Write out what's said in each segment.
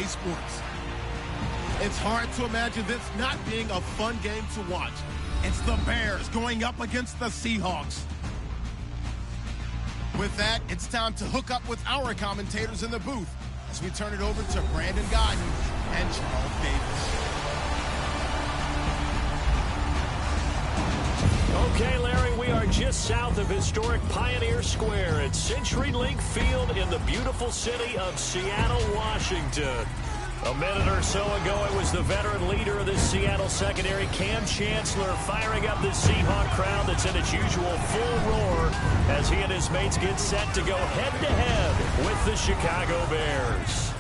sports. It's hard to imagine this not being a fun game to watch. It's the Bears going up against the Seahawks. With that, it's time to hook up with our commentators in the booth as we turn it over to Brandon Godden and Charles Davis. Okay, Larry, we are just south of historic Pioneer Square at CenturyLink Field in the beautiful city of Seattle, Washington. A minute or so ago, it was the veteran leader of this Seattle secondary, Cam Chancellor, firing up the Seahawk crowd that's in its usual full roar as he and his mates get set to go head-to-head with the Chicago Bears.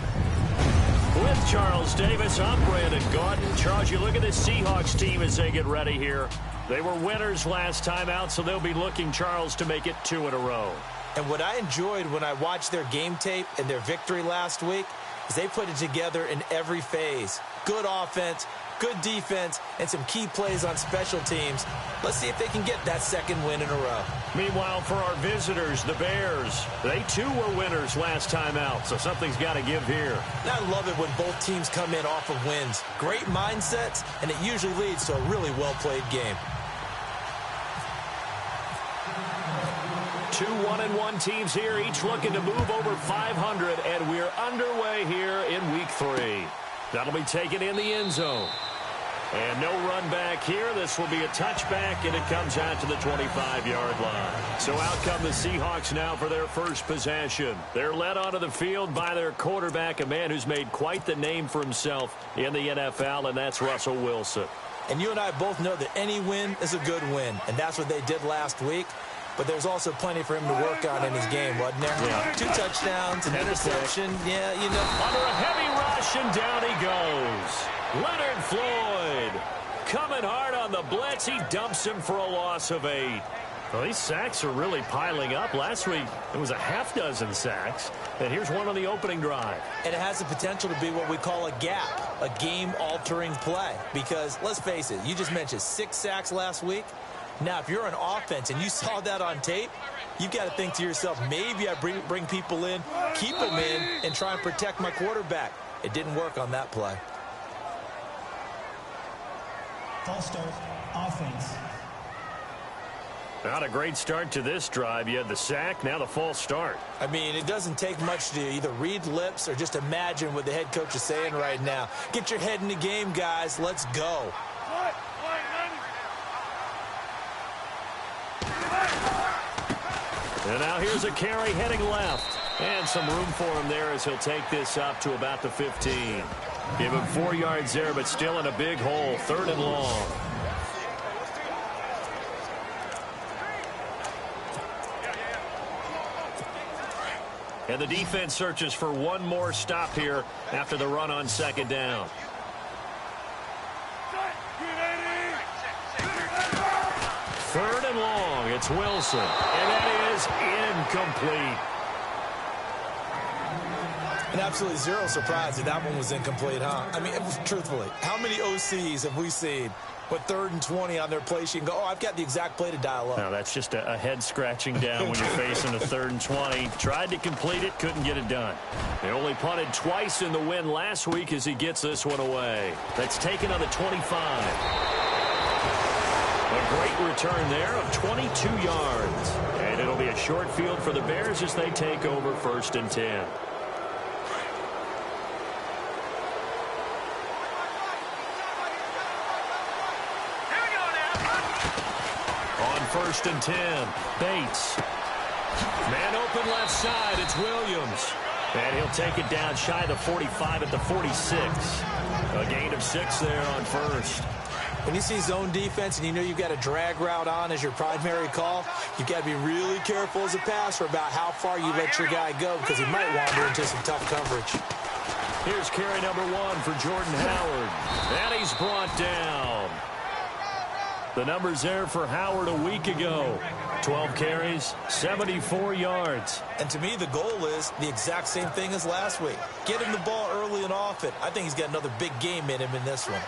With Charles Davis, I'm Brandon Gaudin. Charles, you look at the Seahawks team as they get ready here. They were winners last time out, so they'll be looking, Charles, to make it 2 in a row. And what I enjoyed when I watched their game tape and their victory last week is they put it together in every phase. Good offense, good defense, and some key plays on special teams. Let's see if they can get that second win in a row. Meanwhile, for our visitors, the Bears, they too were winners last time out, so something's got to give here. And I love it when both teams come in off of wins. Great mindsets, and it usually leads to a really well-played game. 2 1-1 teams here, each looking to move over 500, and we're underway here in Week 3. That'll be taken in the end zone. And no run back here. This will be a touchback, and it comes out to the 25-yard line. So out come the Seahawks now for their first possession. They're led onto the field by their quarterback, a man who's made quite the name for himself in the NFL, and that's Russell Wilson. And you and I both know that any win is a good win, and that's what they did last week. But there's also plenty for him to work on in his game, wasn't there? Yeah. 2 touchdowns, an interception. Yeah, you know. Under a heavy rush, and down he goes. Leonard Floyd coming hard on the blitz. He dumps him for a loss of 8. Well, these sacks are really piling up. Last week, it was a half-dozen sacks. And here's one on the opening drive. And it has the potential to be what we call a gap, a game-altering play. Because, let's face it, you just mentioned 6 sacks last week. Now, if you're an offense and you saw that on tape, you've got to think to yourself, maybe I bring people in, keep them in, and try and protect my quarterback. It didn't work on that play. False start, offense. Not a great start to this drive. You had the sack, now the false start. I mean, it doesn't take much to either read lips or just imagine what the head coach is saying right now. Get your head in the game, guys. Let's go. And now here's a carry heading left. And some room for him there as he'll take this up to about the 15. Give him 4 yards there, but still in a big hole. 3rd and long. And the defense searches for one more stop here after the run on 2nd down. Third and long. It's Wilson. And that is incomplete. And absolutely zero surprise that that one was incomplete, huh? I mean, truthfully, how many OCs have we seen with 3rd and 20 on their play sheet and go, oh, I've got the exact play to dial up? No, that's just a head scratching down when you're facing a 3rd and 20. Tried to complete it, couldn't get it done. They only punted twice in the win last week as he gets this one away. That's taken on the 25. A great return there of 22 yards. And it'll be a short field for the Bears as they take over 1st and 10. On 1st and 10, Bates. Man open left side, it's Williams. And he'll take it down shy of the 45 at the 46. A gain of 6 there on 1st. When you see zone defense and you know you've got a drag route on as your primary call, you've got to be really careful as a passer about how far you let your guy go because he might wander into some tough coverage. Here's carry number 1 for Jordan Howard. And he's brought down. The numbers there for Howard a week ago. 12 carries, 74 yards. And to me, the goal is the exact same thing as last week. Get him the ball early and often. I think he's got another big game in him in this one.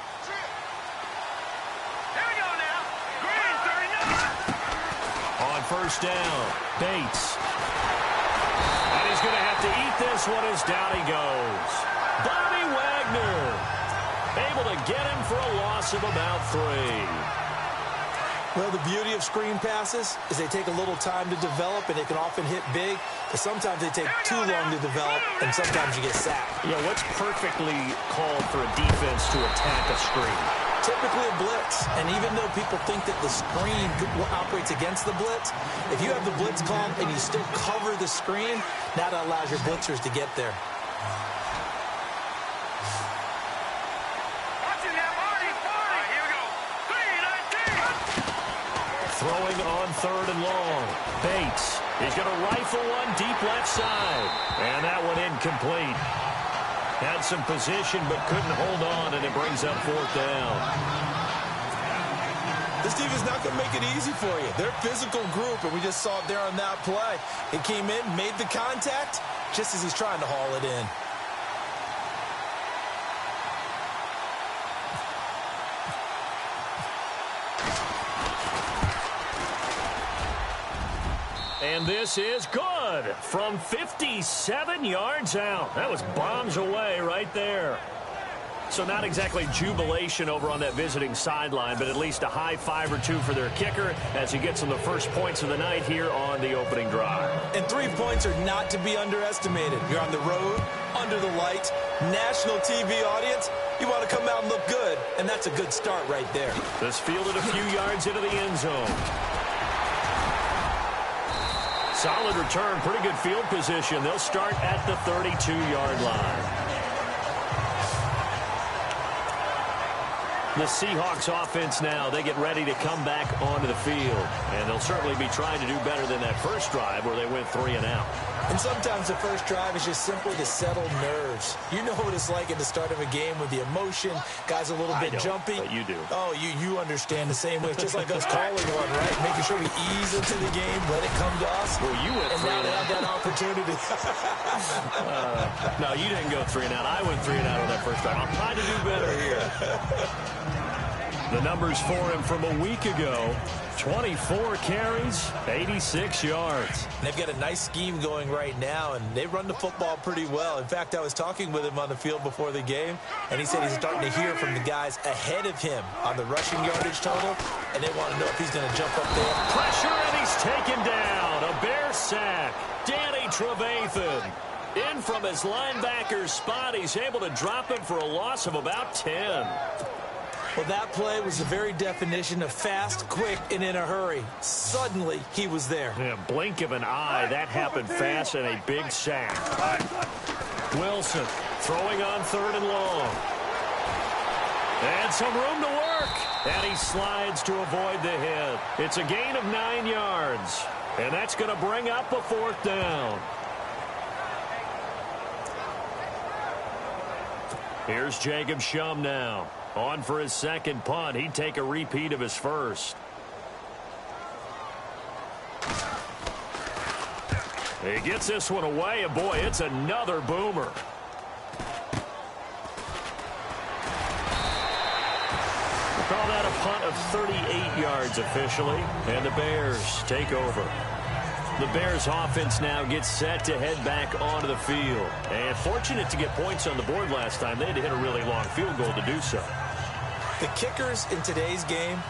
On 1st down, Bates. And he's going to have to eat this one as down he goes. Bobby get him for a loss of about 3. Well, the beauty of screen passes is they take a little time to develop, and they can often hit big, but sometimes they take too long to develop, and sometimes you get sacked. Yeah, what's perfectly called for a defense to attack a screen? Typically a blitz, and even though people think that the screen operates against the blitz, if you have the blitz called and you still cover the screen, that allows your blitzers to get there. Throwing on 3rd and long. Bates. He's going to rifle one deep left side. And that one incomplete. Had some position but couldn't hold on, and it brings up 4th down. This team is not going to make it easy for you. They're a physical group, and we just saw it there on that play. He came in, made the contact, just as he's trying to haul it in. And this is good from 57 yards out. That was bombs away right there. So not exactly jubilation over on that visiting sideline, but at least a high 5 or 2 for their kicker as he gets them the first points of the night here on the opening drive. And 3 points are not to be underestimated. You're on the road, under the lights, national TV audience. You want to come out and look good, and that's a good start right there. This fielded a few yards into the end zone. Solid return, pretty good field position. They'll start at the 32-yard line. The Seahawks offense now, they get ready to come back onto the field. And they'll certainly be trying to do better than that first drive where they went 3 and out. And sometimes the first drive is just simply to settle nerves. You know what it's like at the start of a game with the emotion. Guys a little bit jumpy. But you do. Oh, you understand the same way. It's just like us calling one, right? Making sure we ease into the game, let it come to us. Well, you went 3 and out. And now they have that opportunity. No, you didn't go 3 and out. I went 3 and out on that first drive. I'm trying to do better here. The numbers for him from a week ago, 24 carries, 86 yards. They've got a nice scheme going right now, and they run the football pretty well. In fact, I was talking with him on the field before the game, and he said he's starting to hear from the guys ahead of him on the rushing yardage total, and they want to know if he's going to jump up there. Pressure, and he's taken down. A Bear sack. Danny Trevathan. In from his linebacker's spot, he's able to drop him for a loss of about 10. Well, that play was the very definition of fast, quick, and in a hurry. Suddenly, he was there. Yeah, blink of an eye. That happened fast and a big sack. Wilson throwing on 3rd and long. And some room to work. And he slides to avoid the hit. It's a gain of 9 yards. And that's going to bring up a 4th down. Here's Jacob Shum now. On for his second punt. He'd take a repeat of his first. He gets this one away, and boy, it's another boomer. We'll call that a punt of 38 yards officially, and the Bears take over. The Bears offense now gets set to head back onto the field. And fortunate to get points on the board last time. They had to hit a really long field goal to do so. The kickers in today's game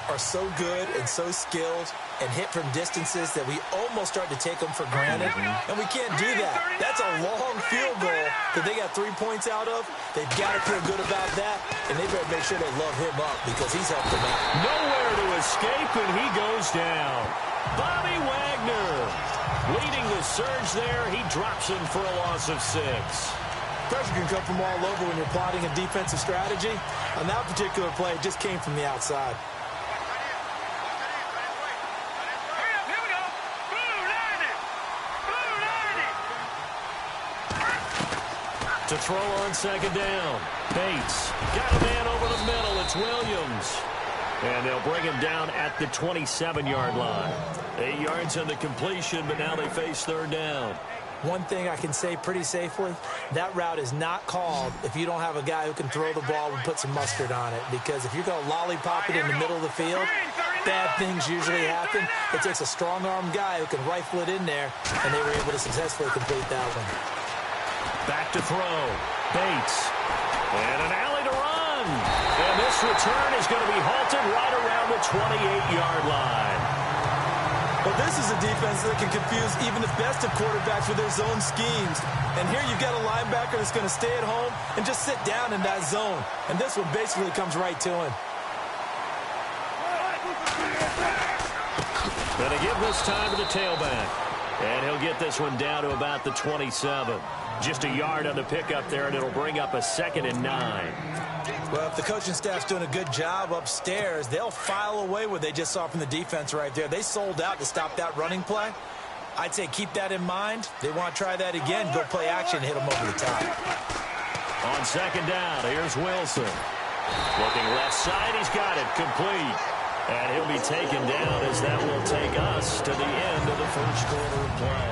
are so good and so skilled and hit from distances that we almost start to take them for granted. And we can't do that. That's a long field goal that they got 3 points out of. They've got to feel good about that, and they better make sure they love him up because he's helped them out. Nowhere to escape, and he goes down. Bobby Wagner leading the surge there. He drops him for a loss of 6. Pressure can come from all over when you're plotting a defensive strategy. On that particular play, it just came from the outside. To throw on 2nd down. Bates got a man over the middle. It's Williams. And they'll bring him down at the 27-yard line. 8 yards on the completion, but now they face 3rd down. One thing I can say pretty safely, that route is not called if you don't have a guy who can throw the ball and put some mustard on it. Because if you're going to lollipop it in the middle of the field, bad things usually happen. It takes a strong-armed guy who can rifle it in there, and they were able to successfully complete that one. Back to throw. Bates. And an alley to run. This return is going to be halted right around the 28-yard line. Well, this is a defense that can confuse even the best of quarterbacks with their zone schemes. And here you've got a linebacker that's going to stay at home and just sit down in that zone. And this one basically comes right to him. Going to give this time to the tailback. And he'll get this one down to about the 27. Just a yard on the pickup there, and it'll bring up a 2nd and 9. Well, if the coaching staff's doing a good job upstairs, they'll file away what they just saw from the defense right there. They sold out to stop that running play. I'd say keep that in mind. They want to try that again, go play action, hit them over the top. On 2nd down, here's Wilson. Looking left side, he's got it, complete. And he'll be taken down as that will take us to the end of the first quarter of play.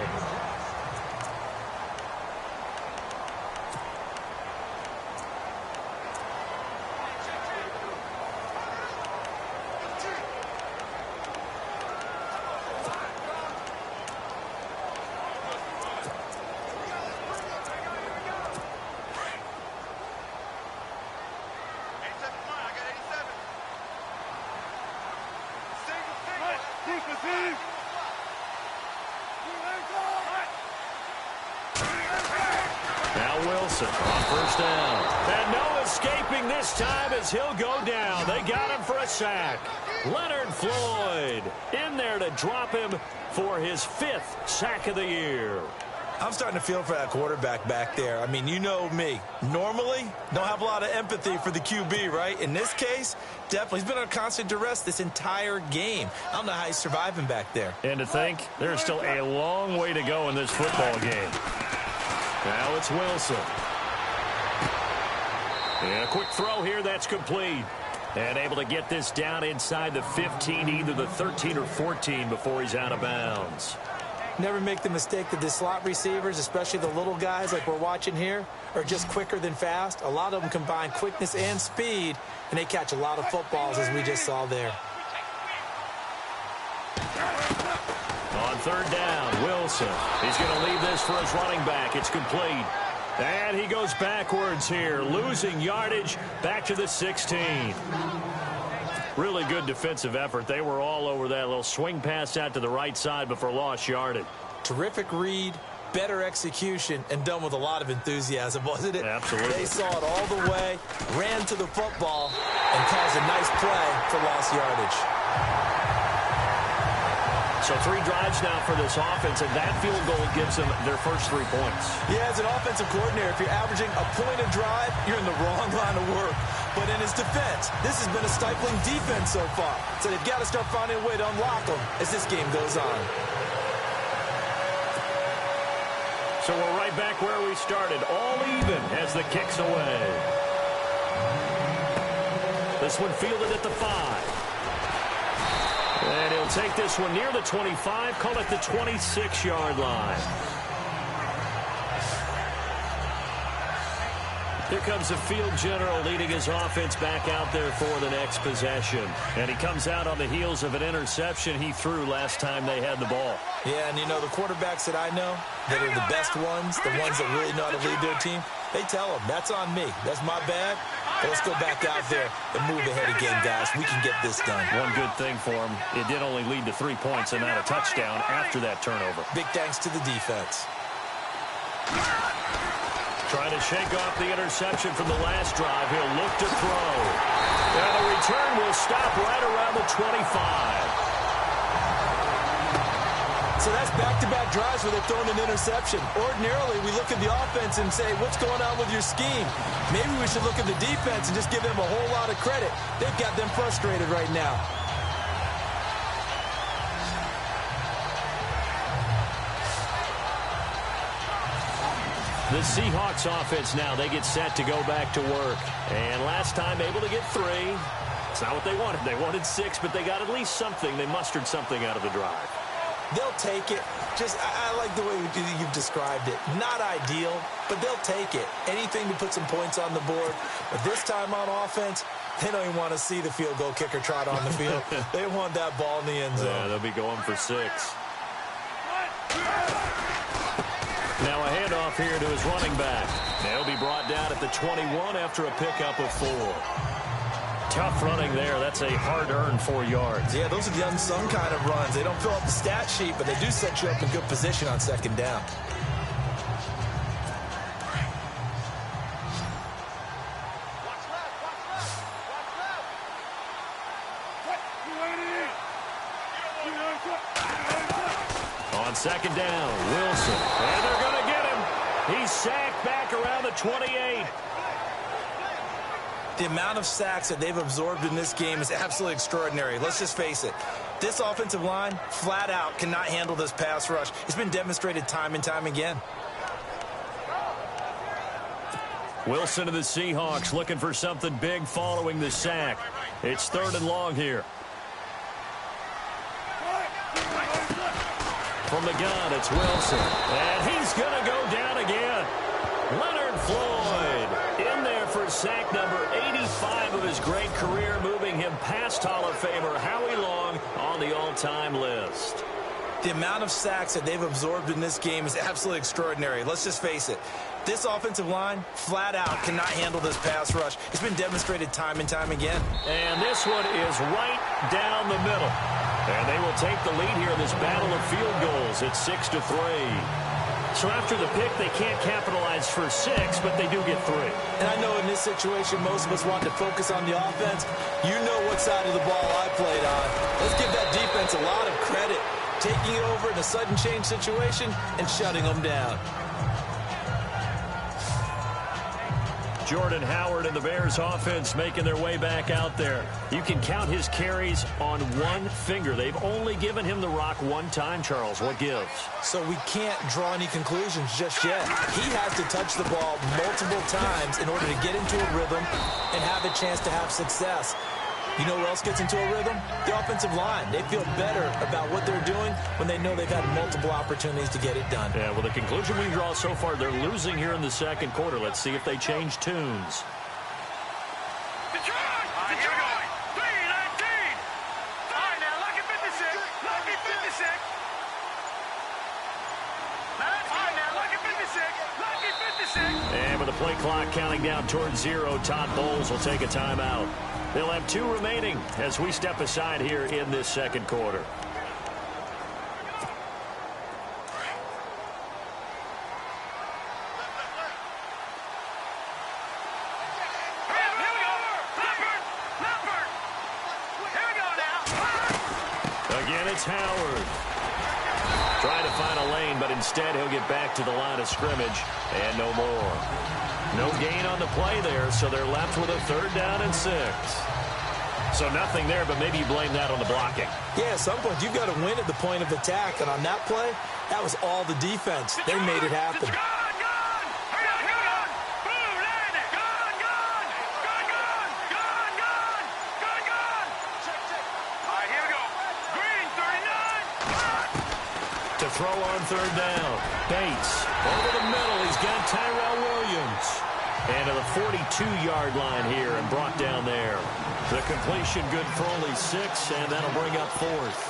Now Wilson on 1st down. And no escaping this time as he'll go down. They got him for a sack. Leonard Floyd in there to drop him for his 5th sack of the year. I'm starting to feel for that quarterback back there. I mean, you know me. Normally, don't have a lot of empathy for the QB, right? In this case, definitely. He's been on constant duress this entire game. I don't know how he's surviving back there. And to think, there's still a long way to go in this football game. Now it's Wilson. And a quick throw here, that's complete. And able to get this down inside the 15, either the 13 or 14 before he's out of bounds. Never make the mistake that the slot receivers, especially the little guys like we're watching here, are just quicker than fast. A lot of them combine quickness and speed, and they catch a lot of footballs, as we just saw there. On 3rd down, Wilson. He's going to leave this for his running back. It's complete. And he goes backwards here, losing yardage back to the 16. Really good defensive effort. They were all over that little swing pass out to the right side before lost yardage. Terrific read, better execution, and done with a lot of enthusiasm, wasn't it? Absolutely. They saw it all the way, ran to the football, and caused a nice play for lost yardage. So 3 drives now for this offense, and that field goal gives them their first 3 points. Yeah, as an offensive coordinator, if you're averaging a point a drive, you're in the wrong line of work. But in his defense, this has been a stifling defense so far. So they've got to start finding a way to unlock them as this game goes on. So we're right back where we started, all even as the kick's away. This one fielded at the 5. And he'll take this one near the 25, call it the 26-yard line. Here comes the field general leading his offense back out there for the next possession. And he comes out on the heels of an interception he threw last time they had the ball. Yeah, and you know, the quarterbacks that I know that are the best ones, the ones that really know how to lead their team, they tell them, that's on me. That's my bad. But let's go back out there and move ahead again, guys. We can get this done. One good thing for him, it did only lead to 3 points and not a touchdown after that turnover. Big thanks to the defense. Trying to shake off the interception from the last drive. He'll look to throw. And the return will stop right around the 25. So that's back-to-back drives where they've thrown an interception. Ordinarily, we look at the offense and say, what's going on with your scheme? Maybe we should look at the defense and just give them a whole lot of credit. They've got them frustrated right now. The Seahawks offense now, they get set to go back to work. And last time able to get 3. It's not what they wanted. They wanted 6, but they got at least something. They mustered something out of the drive. They'll take it. Just, I like the way you've described it. Not ideal, but they'll take it. Anything to put some points on the board. But this time on offense, they don't even want to see the field goal kicker trot on the field. They want that ball in the end zone. Yeah, they'll be going for 6. Now a handoff here to his running back. They'll be brought down at the 21 after a pickup of 4. Tough running there. That's a hard-earned 4 yards. Yeah, those are the unsung kind of runs. They don't fill up the stat sheet, but they do set you up in good position on second down. On second down, Wilson. And they're going to get him. He's sacked back around the 28. The amount of sacks that they've absorbed in this game is absolutely extraordinary. Let's just face it. This offensive line, flat out, cannot handle this pass rush. It's been demonstrated time and time again. Wilson of the Seahawks looking for something big following the sack. It's 3rd and long here. From the gun, it's Wilson. And he's going to go down again. Leonard Floyd in there for sack number 85 of his great career, moving him past Hall of Famer Howie Long on the all-time list. The amount of sacks that they've absorbed in this game is absolutely extraordinary. Let's just face it. This offensive line, flat out, cannot handle this pass rush. It's been demonstrated time and time again. And this one is right down the middle. And they will take the lead here in this battle of field goals at 6-3. So after the pick, they can't capitalize for 6, but they do get 3. And I know in this situation, most of us want to focus on the offense. You know what side of the ball I played on. Let's give that defense a lot of credit. Taking it over in a sudden change situation and shutting them down. Jordan Howard and the Bears offense making their way back out there. You can count his carries on one finger. They've only given him the rock one time, Charles. What gives? So we can't draw any conclusions just yet. He has to touch the ball multiple times in order to get into a rhythm and have a chance to have success. You know who else gets into a rhythm? The offensive line. They feel better about what they're doing when they know they've had multiple opportunities to get it done. Yeah, well, the conclusion we draw so far, they're losing here in the second quarter. Let's see if they change tunes. And with the play clock counting down towards 0, Todd Bowles will take a timeout. They'll have 2 remaining as we step aside here in this second quarter. Again, it's Howard. Trying to find a lane, but instead he'll get back to the line of scrimmage and no more. No gain on the play there, so they're left with a 3rd down and 6. So nothing there, but maybe you blame that on the blocking. Yeah, at some point you've got to win at the point of attack, and on that play, that was all the defense. They made it happen. To throw on 3rd down. Bates over the middle. He's got Tyrell Williams. And to the 42-yard line here and brought down there. The completion good for only 6, and that'll bring up 4th.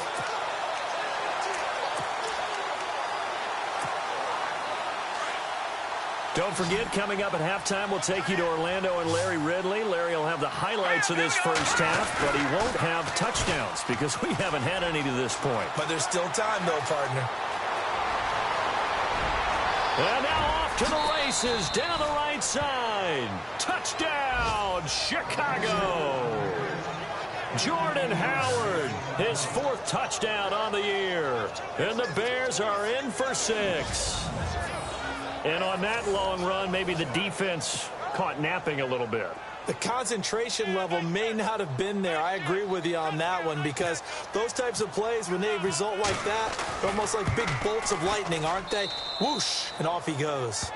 Don't forget, coming up at halftime, we'll take you to Orlando and Larry Ridley. Larry will have the highlights of this first half, but he won't have touchdowns because we haven't had any to this point. But there's still time, though, partner. And now off to the races down the right side. Touchdown, Chicago. Jordan Howard, his 4th touchdown on the year. And the Bears are in for 6. And on that long run, maybe the defense caught napping a little bit. The concentration level may not have been there. I agree with you on that one, because those types of plays, when they result like that, they're almost like big bolts of lightning, aren't they? Whoosh, and off he goes.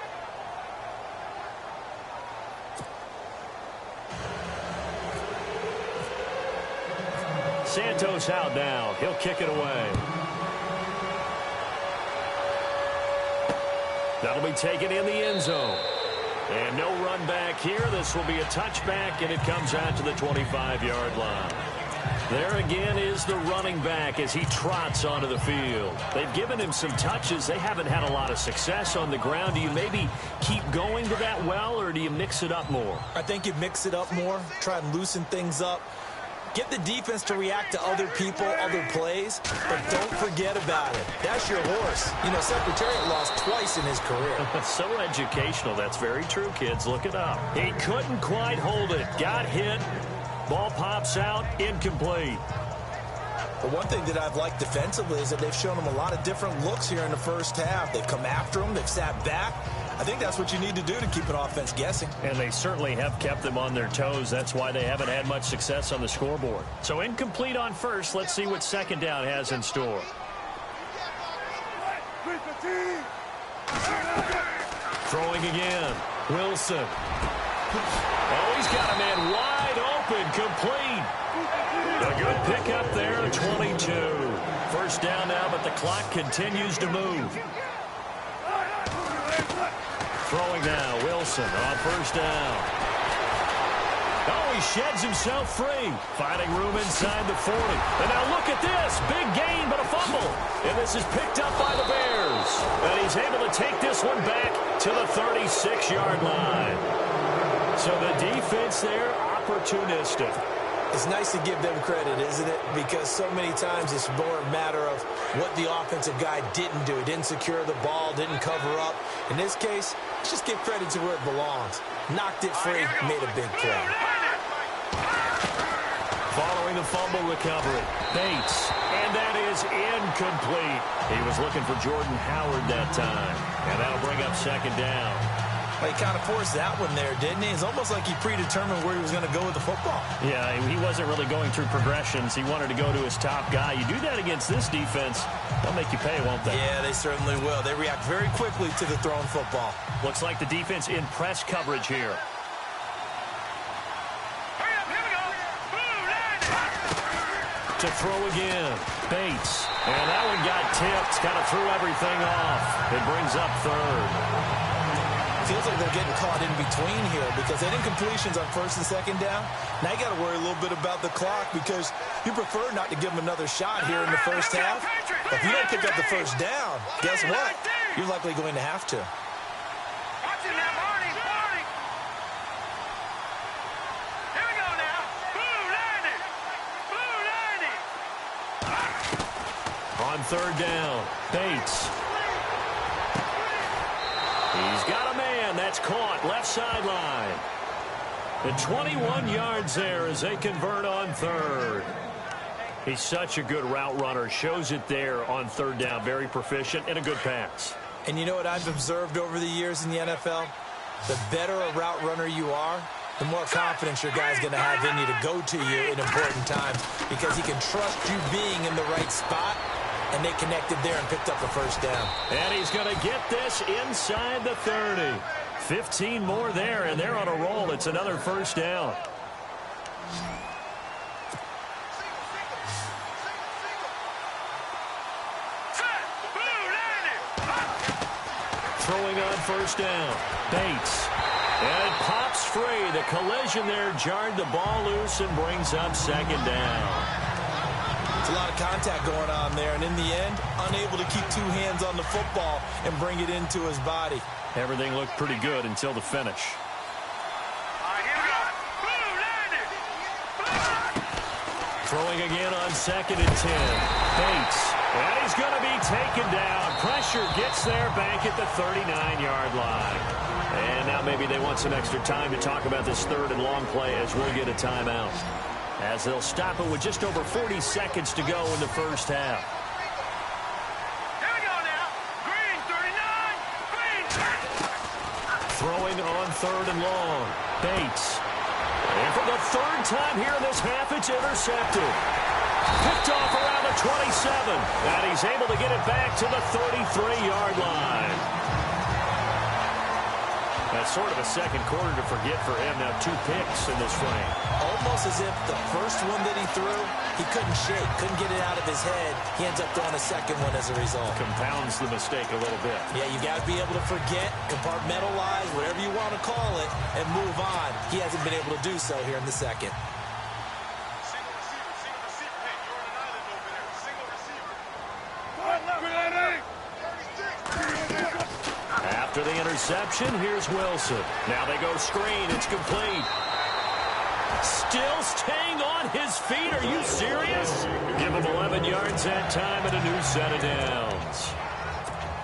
Santos out now. He'll kick it away. That'll be taken in the end zone. And no run back here. This will be a touchback, and it comes out to the 25-yard line. There again is the running back as he trots onto the field. They've given him some touches. They haven't had a lot of success on the ground. Do you maybe keep going to that well, or do you mix it up more? I think you mix it up more, try and loosen things up. Get the defense to react to other people, other plays, but don't forget about it. That's your horse. You know, Secretariat lost twice in his career. So educational. That's very true, kids. Look it up. He couldn't quite hold it. Got hit. Ball pops out, incomplete. But one thing that I've liked defensively is that they've shown him a lot of different looks here in the first half. They've come after him. They've sat back. I think that's what you need to do to keep an offense guessing. And they certainly have kept them on their toes. That's why they haven't had much success on the scoreboard. So incomplete on first. Let's see what second down has in store. Throwing again. Wilson. Oh, he's got a man wide open, complete. A good pickup there, 22. First down now, but the clock continues to move. Throwing now, Wilson on first down. Oh, he sheds himself free. Finding room inside the 40. And now look at this. Big gain, but a fumble. And this is picked up by the Bears. And he's able to take this one back to the 36-yard line. So the defense there, opportunistic. It's nice to give them credit, isn't it? Because so many times it's more a matter of what the offensive guy didn't do. He didn't secure the ball, didn't cover up. In this case, let's just give credit to where it belongs. Knocked it free, made a big play. Following the fumble recovery, Bates, and that is incomplete. He was looking for Jordan Howard that time, and that'll bring up second down. Well, he kind of forced that one there, didn't he? It's almost like he predetermined where he was going to go with the football. Yeah, he wasn't really going through progressions. He wanted to go to his top guy. You do that against this defense, they'll make you pay, won't they? Yeah, they certainly will. They react very quickly to the thrown football. Looks like the defense in press coverage here. To throw again, Bates. And that one got tipped, kind of threw everything off. It brings up third. Feels like they're getting caught in between here because they had incompletions on first and second down. Now you got to worry a little bit about the clock because you prefer not to give them another shot here in the first half. If you don't pick up the first down, guess what? You're likely going to have to. On third down, Bates. He's got a man. That's caught. Left sideline. The 21 yards there as they convert on third. He's such a good route runner. Shows it there on third down. Very proficient and a good pass. And you know what I've observed over the years in the NFL? The better a route runner you are, the more confidence your guy's going to have in you to go to you in important times because he can trust you being in the right spot. And they connected there and picked up the first down. And he's going to get this inside the 30. 15 more there, and they're on a roll. It's another first down. Throwing on first down. Bates. And it pops free. The collision there jarred the ball loose and brings up second down. A lot of contact going on there, and in the end, unable to keep two hands on the football and bring it into his body. Everything looked pretty good until the finish. Throwing again on second and 10. Bates, and he's going to be taken down. Pressure gets there back at the 39-yard line. And now maybe they want some extra time to talk about this third and long play as we'll get a timeout. As they'll stop it with just over 40 seconds to go in the first half. Here we go now. Green, 39. Green. Throwing on third and long. Bates. And for the third time here in this half, it's intercepted. Picked off around the 27. And he's able to get it back to the 33-yard line. That's sort of a second quarter to forget for him. Now 2 picks in this frame. Almost as if the first one that he threw, he couldn't shake, couldn't get it out of his head. He ends up throwing a second one as a result. Compounds the mistake a little bit. Yeah, you got to be able to forget, compartmentalize, whatever you want to call it, and move on. He hasn't been able to do so here in the second. interception. Here's Wilson. Now they go screen. It's complete. Still staying on his feet. Are you serious? Give him 11 yards that time and a new set of downs.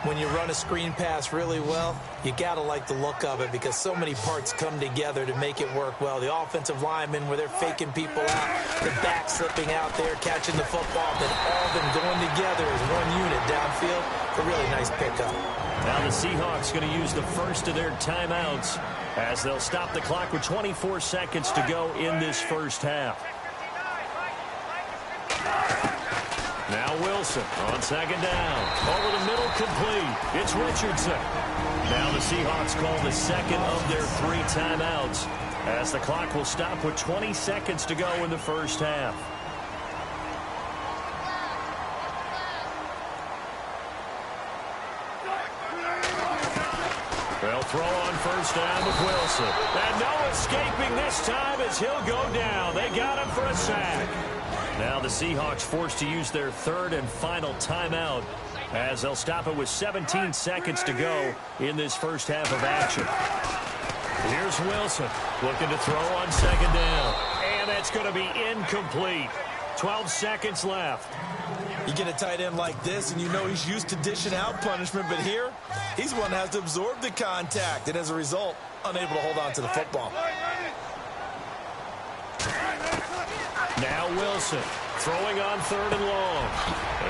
When you run a screen pass really well, you got to like the look of it because so many parts come together to make it work well. The offensive linemen, where they're faking people out, the back slipping out there, catching the football, then all of them going together as one unit downfield. A really nice pickup. Now the Seahawks going to use the first of their timeouts as they'll stop the clock with 24 seconds to go in this first half. Now Wilson on second down. Over the middle, complete. It's Richardson. Now the Seahawks call the second of their 3 timeouts as the clock will stop with 20 seconds to go in the first half. They'll throw on first down with Wilson. And no escaping this time as he'll go down. They got him for a sack. Now the Seahawks forced to use their 3rd and final timeout as they'll stop it with 17 seconds to go in this first half of action. Here's Wilson looking to throw on second down. And that's going to be incomplete. 12 seconds left. You get a tight end like this, and you know he's used to dishing out punishment, but here, he's one that has to absorb the contact, and as a result, unable to hold on to the football. Now Wilson throwing on 3rd and long.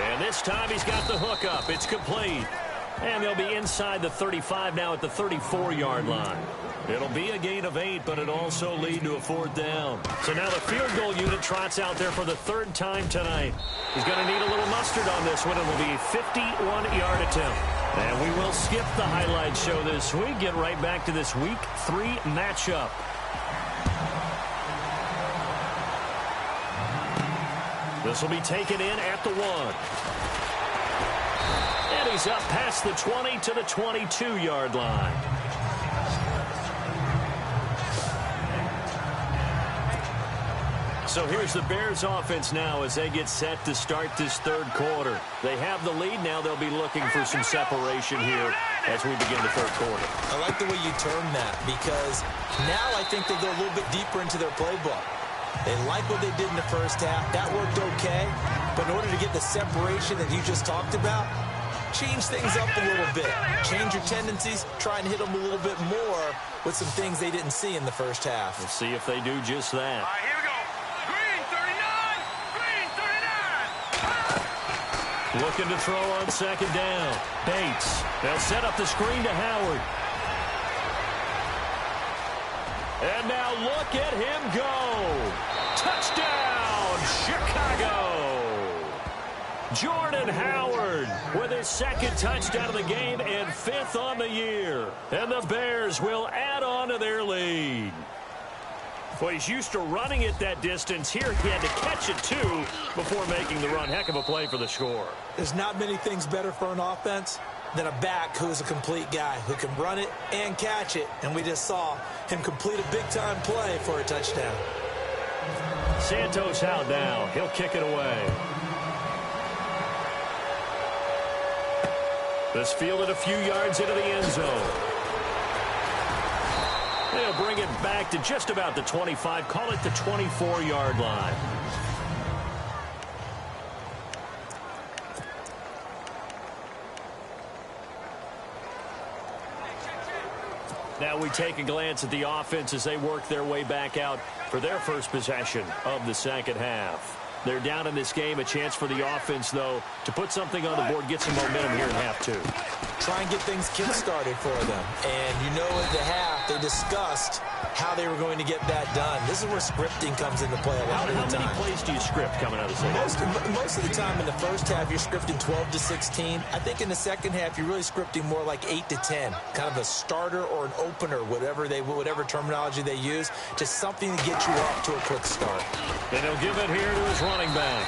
And this time he's got the hook up. It's complete. And they'll be inside the 35 now at the 34-yard line. It'll be a gain of 8, but it'll also lead to a 4th down. So now the field goal unit trots out there for the 3rd time tonight. He's going to need a little mustard on this one. It will be a 51-yard attempt. And we will skip the highlight show this week. Get right back to this Week 3 matchup. This will be taken in at the 1. And he's up past the 20 to the 22-yard line. So here's the Bears offense now as they get set to start this 3rd quarter. They have the lead now. They'll be looking for some separation here as we begin the 3rd quarter. I like the way you term that because now I think they'll go a little bit deeper into their playbook. They like what they did in the first half. That worked okay. But in order to get the separation that you just talked about, change things up a little bit. Change your tendencies. Try and hit them a little bit more with some things they didn't see in the first half. We'll see if they do just that. All right, here we go. Green 39. Green 39. Looking to throw on second down. Bates. They'll set up the screen to Howard. And now look at him go. Touchdown, Chicago. Jordan Howard with his 2nd touchdown of the game and 5th on the year. And the Bears will add on to their lead. Well, he's used to running it that distance. Here he had to catch it, too, before making the run. Heck of a play for the score. There's not many things better for an offense than a back who is a complete guy who can run it and catch it. And we just saw him complete a big-time play for a touchdown. Santos out now. He'll kick it away. This fielded a few yards into the end zone. They'll bring it back to just about the 25. Call it the 24-yard line. Now we take a glance at the offense as they work their way back out for their first possession of the second half. They're down in this game. A chance for the offense, though, to put something on the board, get some momentum here in half 2. Try and get things kick-started for them. And you know at the half, they discussed how they were going to get that done. This is where scripting comes into play a lot of the time. How many plays do you script coming out of the second half? Most of the time in the first half, you're scripting 12 to 16. I think in the second half, you're really scripting more like 8 to 10. Kind of a starter or an opener, whatever terminology they use. Just something to get you off to a quick start. And he'll give it here to his running back.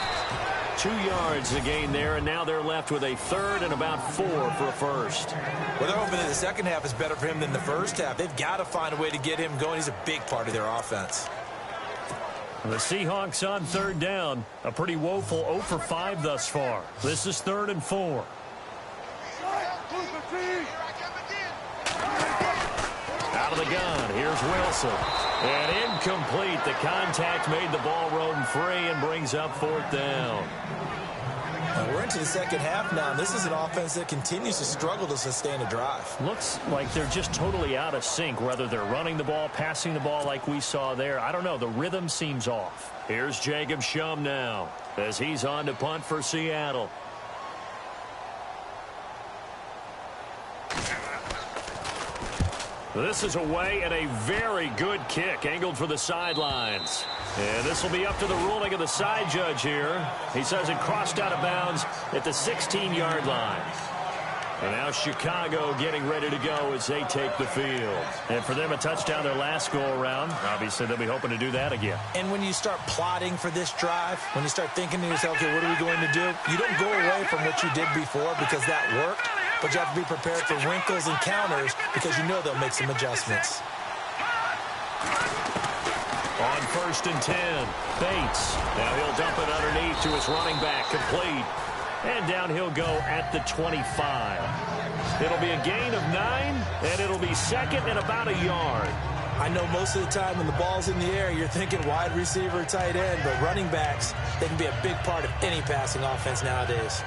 2 yards to gain there, and now they're left with a 3rd and about 4 for a first. Well, they're hoping that the second half is better for him than the first half. They've got to find a way to get him going. He's a big part of their offense. The Seahawks on 3rd down. A pretty woeful 0 for 5 thus far. This is 3rd and 4. Out of the gun, here's Wilson. And incomplete. The contact made the ball roam free and brings up 4th down. We're into the second half now, and this is an offense that continues to struggle to sustain a drive. Looks like they're just totally out of sync, whether they're running the ball, passing the ball like we saw there. I don't know. The rhythm seems off. Here's Jacob Shum now as he's on to punt for Seattle. This is away and a very good kick angled for the sidelines. And this will be up to the ruling of the side judge here. He says it crossed out of bounds at the 16-yard line. And now Chicago getting ready to go as they take the field. And for them, a touchdown their last go-around. Obviously, they'll be hoping to do that again. And when you start plotting for this drive, when you start thinking to yourself, okay, what are we going to do? You don't go away from what you did before because that worked. But you have to be prepared for wrinkles and counters because you know they'll make some adjustments. On 1st and 10, Bates. Now he'll dump it underneath to his running back, complete. And down he'll go at the 25. It'll be a gain of 9, and it'll be second and about a yard. I know most of the time when the ball's in the air, you're thinking wide receiver, tight end, but running backs, they can be a big part of any passing offense nowadays.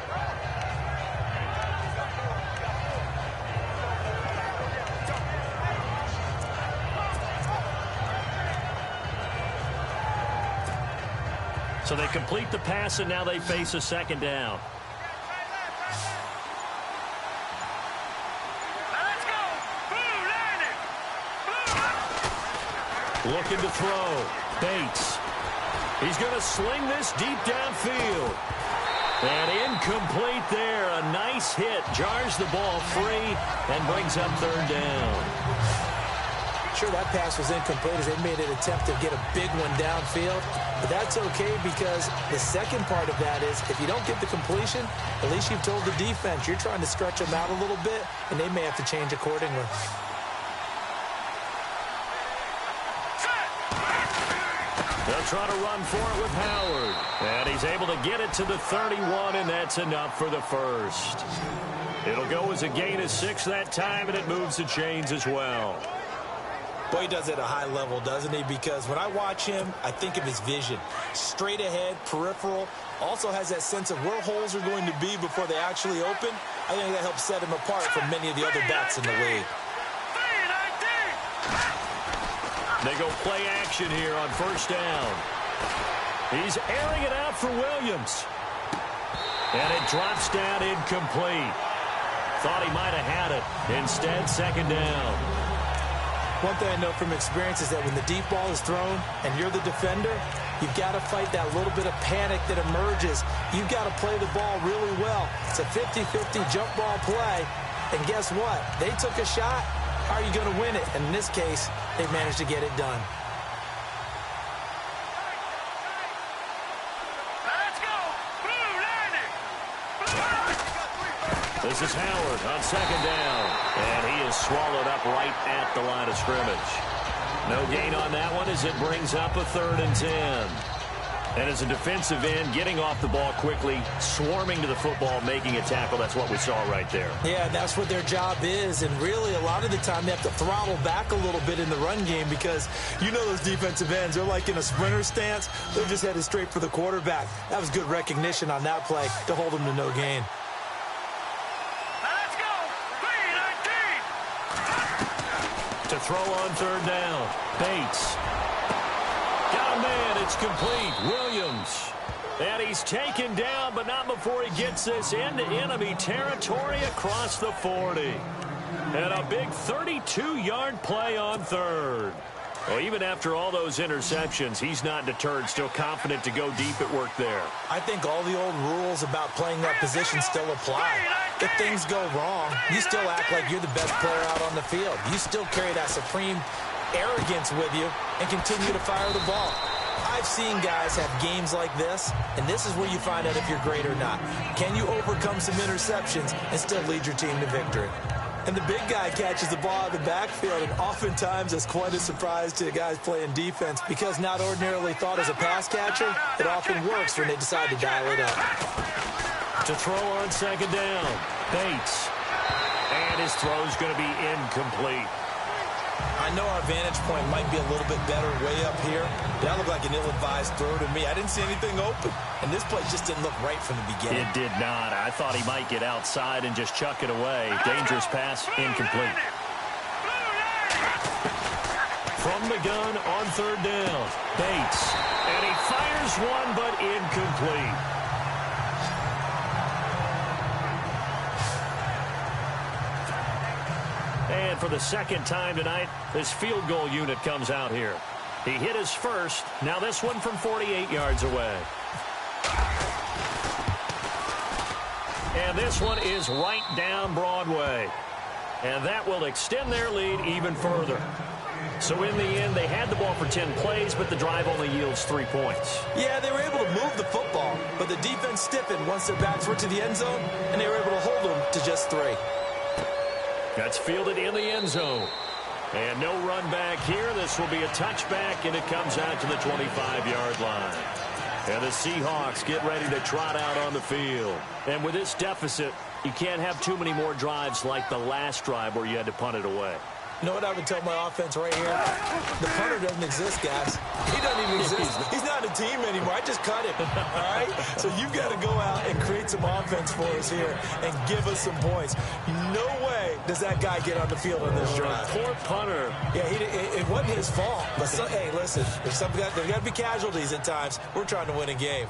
So they complete the pass, and now they face a second down. Let's go. Blue landing. Blue. Looking to throw. Bates. He's going to sling this deep downfield. And incomplete there. A nice hit. Jars the ball free and brings up 3rd down. Sure, that pass was incomplete as they made an attempt to get a big one downfield. But that's okay because the second part of that is if you don't get the completion, at least you've told the defense you're trying to stretch them out a little bit, and they may have to change accordingly. They'll try to run for it with Howard. And he's able to get it to the 31, and that's enough for the first. It'll go as a gain of 6 that time, and it moves the chains as well. Boy, he does it at a high level, doesn't he? Because when I watch him, I think of his vision. Straight ahead, peripheral. Also has that sense of where holes are going to be before they actually open. I think that helps set him apart from many of the other backs in the league. They go play action here on 1st down. He's airing it out for Williams. And it drops down incomplete. Thought he might have had it. Instead, 2nd down. One thing I know from experience is that when the deep ball is thrown and you're the defender, you've got to fight that little bit of panic that emerges. You've got to play the ball really well. It's a 50-50 jump ball play. And guess what? They took a shot. How are you going to win it? And in this case, they managed to get it done. Let's go. Blue landing. This is Howard on 2nd down. And he is swallowed up right at the line of scrimmage. No gain on that one as it brings up a 3rd and 10. And as a defensive end, getting off the ball quickly, swarming to the football, making a tackle. That's what we saw right there. Yeah, that's what their job is. And really, a lot of the time, they have to throttle back a little bit in the run game because you know those defensive ends, they're like in a sprinter stance. They're just headed straight for the quarterback. That was good recognition on that play to hold them to no gain. To throw on 3rd down. Bates. Got a man. It's complete. Williams. And he's taken down, but not before he gets this into enemy territory across the 40. And a big 32-yard play on 3rd. Well, even after all those interceptions, he's not deterred, still confident to go deep at work there. I think all the old rules about playing that position still apply. If things go wrong, you still act like you're the best player out on the field. You still carry that supreme arrogance with you and continue to fire the ball. I've seen guys have games like this, and this is where you find out if you're great or not. Can you overcome some interceptions and still lead your team to victory? And the big guy catches the ball out of the backfield, and oftentimes it's quite a surprise to the guys playing defense because not ordinarily thought as a pass catcher, it often works when they decide to dial it up. To throw on 2nd down, Bates. And his throw's going to be incomplete. I know our vantage point might be a little bit better way up here. That looked like an ill-advised throw to me. I didn't see anything open. And this play just didn't look right from the beginning. It did not. I thought he might get outside and just chuck it away. Dangerous pass, incomplete. From the gun on third down, Bates. And he fires one, but incomplete. And for the second time tonight, this field goal unit comes out here. He hit his first. Now this one from 48 yards away. And this one is right down Broadway. And that will extend their lead even further. So in the end, they had the ball for 10 plays, but the drive only yields 3 points. Yeah, they were able to move the football, but the defense stiffened once their backs were to the end zone, and they were able to hold them to just 3. That's fielded in the end zone. And no run back here. This will be a touchback, and it comes out to the 25-yard line. And the Seahawks get ready to trot out on the field. And with this deficit, you can't have too many more drives like the last drive where you had to punt it away. You know what I would tell my offense right here? The punter doesn't exist, guys. He doesn't even exist. He's not a team anymore. I just cut him, all right? So you've got to go out and create some offense for us here and give us some points. No way does that guy get on the field on this drive. Poor punter. Yeah, it wasn't his fault. But hey, listen, there's got to be casualties at times. We're trying to win a game.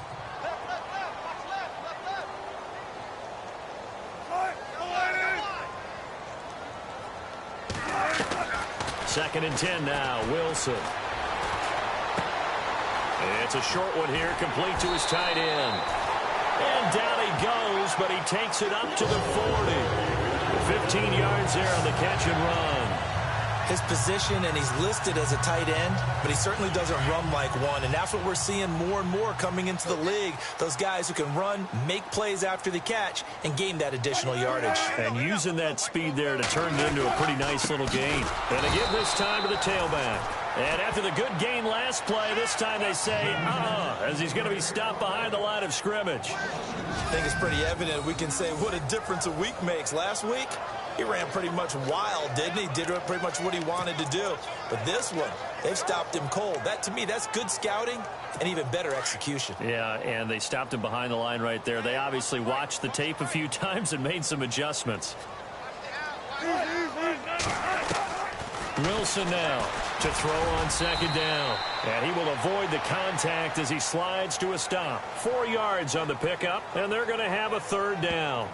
Second and 10 now, Wilson. It's a short one here, complete to his tight end. And down he goes, but he takes it up to the 40. 15 yards there on the catch and run. His position, and he's listed as a tight end, but he certainly doesn't run like one, and that's what we're seeing more and more coming into the league. Those guys who can run, make plays after the catch, and gain that additional yardage. And using that speed there to turn it into a pretty nice little gain. And they give this time to the tailback. And after the good gain last play, this time they say, as he's going to be stopped behind the line of scrimmage. I think it's pretty evident. We can say what a difference a week makes. Last week, he ran pretty much wild, didn't he? Did pretty much what he wanted to do. But this one, they've stopped him cold. That, to me, that's good scouting and even better execution. Yeah, and they stopped him behind the line right there. They obviously watched the tape a few times and made some adjustments. Wilson now to throw on second down. And he will avoid the contact as he slides to a stop. 4 yards on the pickup, and they're going to have a third down.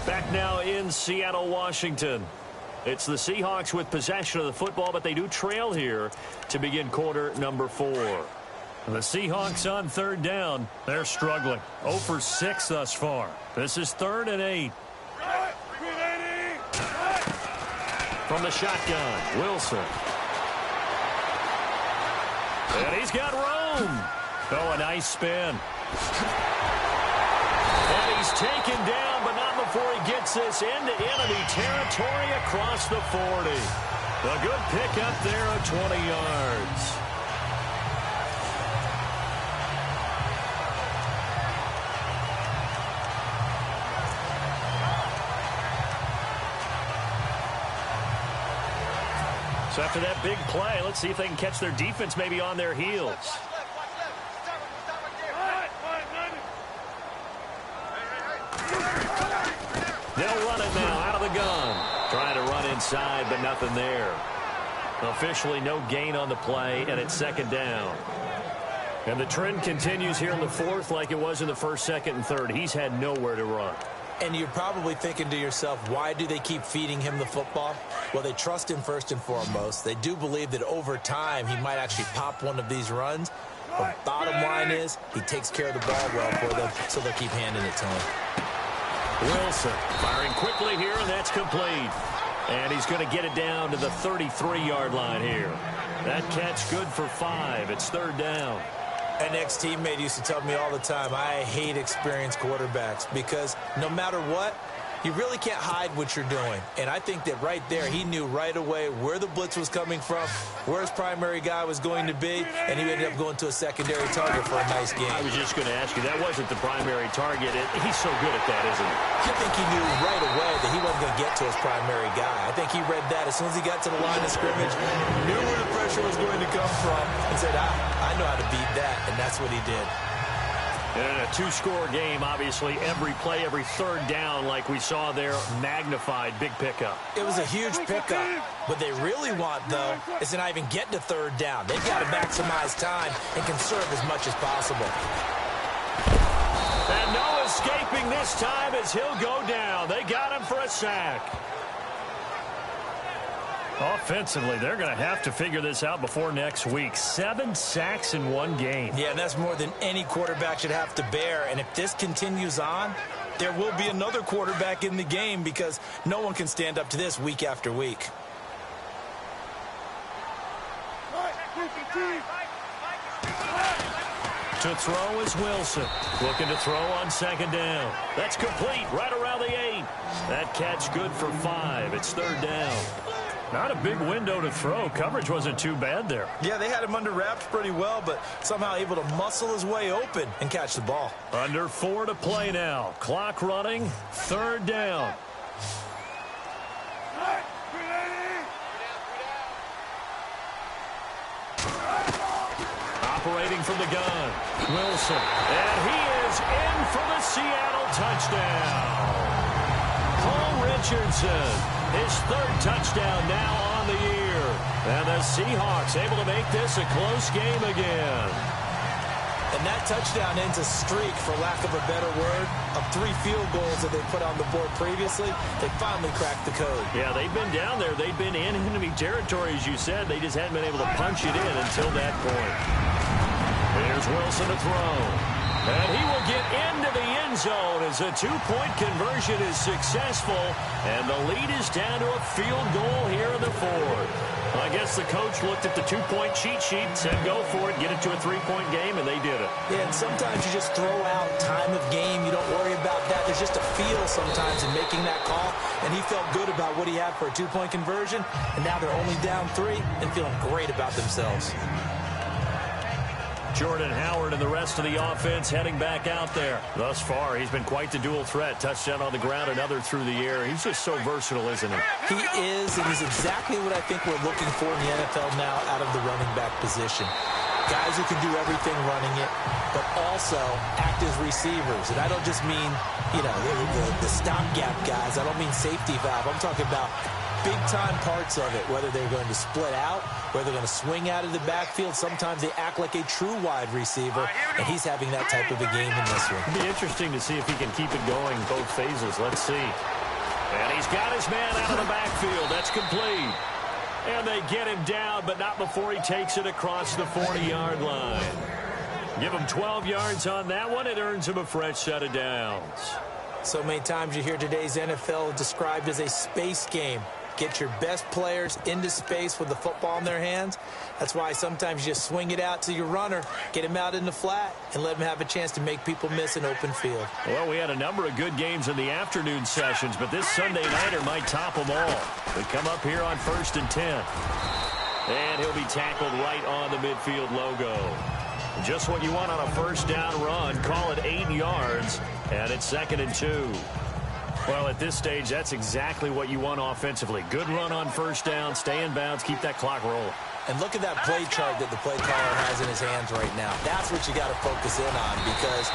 Back now in Seattle, Washington. It's the Seahawks with possession of the football, but they do trail here to begin quarter number 4. The Seahawks on third down. They're struggling. 0 for 6 thus far. This is 3rd and 8. From the shotgun, Wilson. And he's got room. Oh, a nice spin. And he's taken down, but not before he gets this into enemy territory across the 40. A good pickup there of 20 yards. So after that big play, let's see if they can catch their defense maybe on their heels. They'll run it now out of the gun. Trying to run inside, but nothing there. Officially no gain on the play, and it's second down. And the trend continues here in the 4th like it was in the 1st, 2nd, and 3rd. He's had nowhere to run. And you're probably thinking to yourself, why do they keep feeding him the football? Well, they trust him first and foremost. They do believe that over time he might actually pop one of these runs. But bottom line is he takes care of the ball well for them, so they'll keep handing it to him. Wilson firing quickly here, and that's complete. And he's going to get it down to the 33-yard line here. That catch good for 5. It's 3rd down. An ex-teammate used to tell me all the time, I hate experienced quarterbacks because no matter what, You really can't hide what you're doing. And I think that right there, he knew right away where the blitz was coming from, where his primary guy was going to be, and he ended up going to a secondary target for a nice game. I was just going to ask you, that wasn't the primary target. He's so good at that, isn't he? I think he knew right away that he wasn't going to get to his primary guy. I think he read that as soon as he got to the line of scrimmage, knew where the pressure was going to come from, and said, I know how to beat that, and that's what he did. And in a two-score game, obviously, every play, every third down, like we saw there, magnified, big pickup. It was a huge pickup. What they really want, though, is to not even get to third down. They've got to maximize time and conserve as much as possible. And no escaping this time as he'll go down. They got him for a sack. Offensively, they're going to have to figure this out before next week. 7 sacks in one game. Yeah, and that's more than any quarterback should have to bear. And if this continues on, there will be another quarterback in the game because no one can stand up to this week after week. To throw is Wilson. Looking to throw on second down. That's complete right around the 8. That catch good for 5. It's third down. Not a big window to throw. Coverage wasn't too bad there. Yeah, they had him under wraps pretty well, but somehow able to muscle his way open and catch the ball. Under 4 to play now. Clock running. Third down. Operating from the gun. Wilson. And he is in for the Seattle touchdown. Paul Richardson. His third touchdown now on the year. And the Seahawks able to make this a close game again. And that touchdown ends a streak, for lack of a better word, of 3 field goals that they put on the board previously. They finally cracked the code. Yeah, they've been down there. They've been in enemy territory, as you said. They just hadn't been able to punch it in until that point. Here's Wilson to throw. And he will get into the end zone as a 2-point conversion is successful. And the lead is down to a field goal here in the 4th. I guess the coach looked at the 2-point cheat sheet, said go for it, get it to a 3-point game, and they did it. Yeah, and sometimes you just throw out time of game. You don't worry about that. There's just a feel sometimes in making that call. And he felt good about what he had for a 2-point conversion. And now they're only down 3 and feeling great about themselves. Jordan Howard and the rest of the offense heading back out there. Thus far, he's been quite the dual threat. Touchdown on the ground, another through the air. He's just so versatile, isn't he? He is, and he's exactly what I think we're looking for in the NFL now out of the running back position. Guys who can do everything running it, but also act as receivers. And I don't just mean, you know, the stopgap guys. I don't mean safety valve. I'm talking about big-time parts of it, whether they're going to split out, whether they're going to swing out of the backfield. Sometimes they act like a true wide receiver, and he's having that type of a game in this one. It'll be interesting to see if he can keep it going both phases. Let's see. And he's got his man out of the backfield. That's complete. And they get him down, but not before he takes it across the 40-yard line. Give him 12 yards on that one. It earns him a fresh set of downs. So many times you hear today's NFL described as a space game. Get your best players into space with the football in their hands. That's why sometimes you just swing it out to your runner, get him out in the flat, and let him have a chance to make people miss an open field. Well, we had a number of good games in the afternoon sessions, but this Sunday nighter might top them all. They come up here on 1st and 10. And he'll be tackled right on the midfield logo. Just what you want on a first down run. Call it 8 yards, and it's 2nd and 2. Well, at this stage, that's exactly what you want offensively. Good run on first down, stay in bounds, keep that clock rolling. And look at that play chart that the play caller has in his hands right now. That's what you got to focus in on, because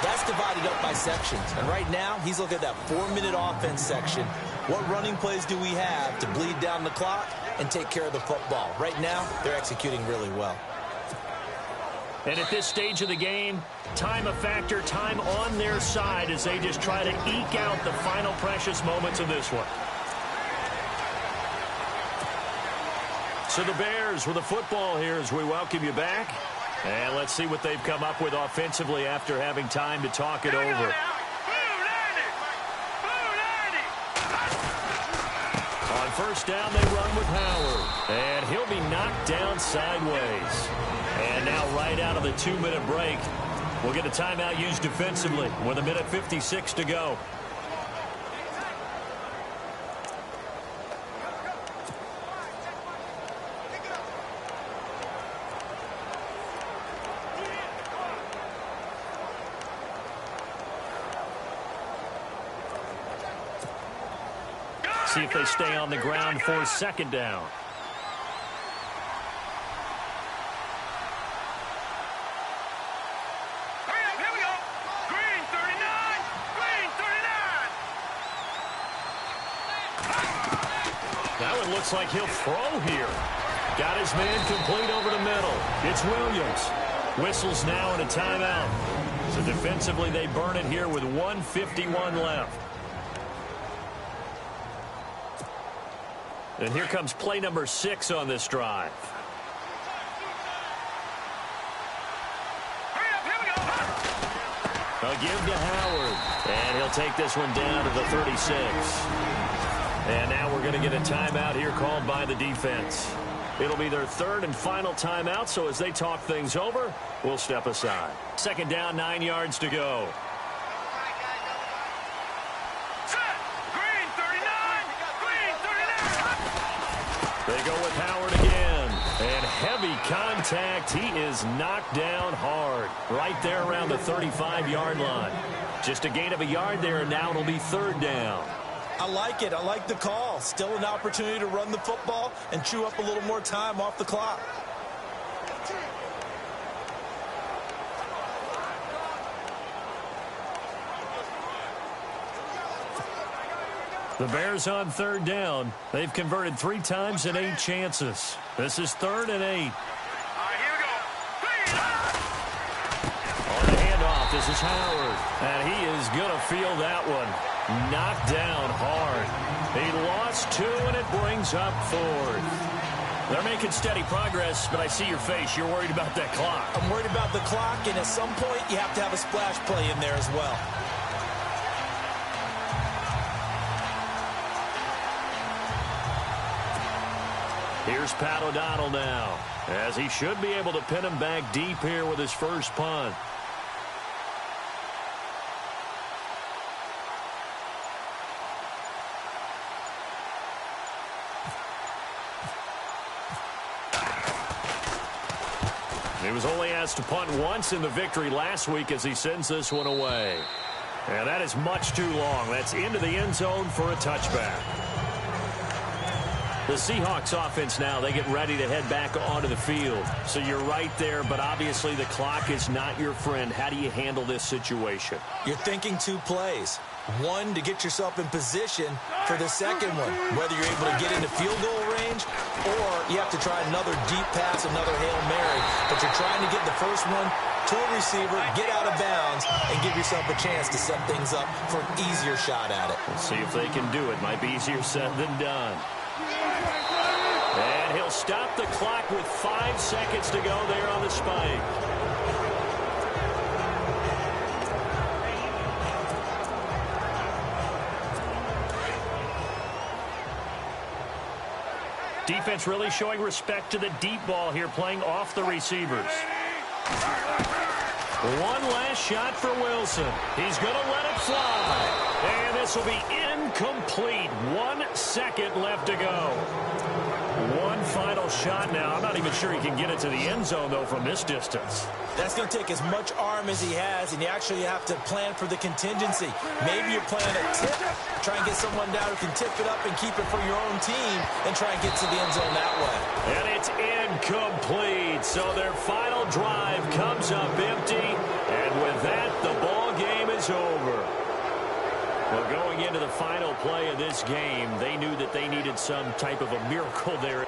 that's divided up by sections. And right now, he's looking at that 4-minute offense section. What running plays do we have to bleed down the clock and take care of the football? Right now, they're executing really well. And at this stage of the game, time a factor, time on their side as they just try to eke out the final precious moments of this one. So the Bears with the football here as we welcome you back. And let's see what they've come up with offensively after having time to talk it over. On first down, they run with Howard. And he'll be knocked down sideways. And now right out of the 2-minute break, we'll get a timeout used defensively with 1:56 to go. See if they stay on the ground for second down. Hurry up, here we go. Green 39. Green 39. That one looks like he'll throw here. Got his man complete over the middle. It's Williams. Whistles now and a timeout. So defensively, they burn it here with 1:51 left. And here comes play number 6 on this drive. Hurry up, here we go. A give to Howard. And he'll take this one down to the 36. And now we're going to get a timeout here called by the defense. It'll be their third and final timeout, so as they talk things over, we'll step aside. Second down, 9 yards to go. Set. Green 39. Green 39. They go with Howard again. And heavy contact. He is knocked down hard. Right there around the 35-yard line. Just a gain of a yard there, and now it'll be third down. I like it. I like the call. Still an opportunity to run the football and chew up a little more time off the clock. The Bears on third down. They've converted 3 times in 8 chances. This is 3rd and 8. All right, here we go. Green. On the handoff, this is Howard. And he is going to feel that one. Knocked down hard. He lost 2, and it brings up 4th. They're making steady progress, but I see your face. You're worried about that clock. I'm worried about the clock, and at some point, you have to have a splash play in there as well. Here's Pat O'Donnell now, as he should be able to pin him back deep here with his first punt. He was only asked to punt once in the victory last week as he sends this one away. And that is much too long. That's into the end zone for a touchback. The Seahawks offense now, they get ready to head back onto the field. So you're right there, but obviously the clock is not your friend. How do you handle this situation? You're thinking 2 plays. One, to get yourself in position for the second one, whether you're able to get into field goal range or you have to try another deep pass, another Hail Mary. But you're trying to get the first one to a receiver, get out of bounds, and give yourself a chance to set things up for an easier shot at it. Let's see if they can do it. Might be easier said than done. And he'll stop the clock with 5 seconds to go there on the spike. Defense really showing respect to the deep ball here, playing off the receivers. One last shot for Wilson. He's going to let it fly. And this will be incomplete. 1 second left to go. One final shot now. I'm not even sure he can get it to the end zone, though, from this distance. That's going to take as much arm as he has, and you actually have to plan for the contingency. Maybe you're playing a tip, try and get someone down who can tip it up and keep it for your own team and try and get to the end zone that way. And it's incomplete. So their final drive comes up empty. And with that, the ball game is over. Well, going into the final play of this game, they knew that they needed some type of a miracle there.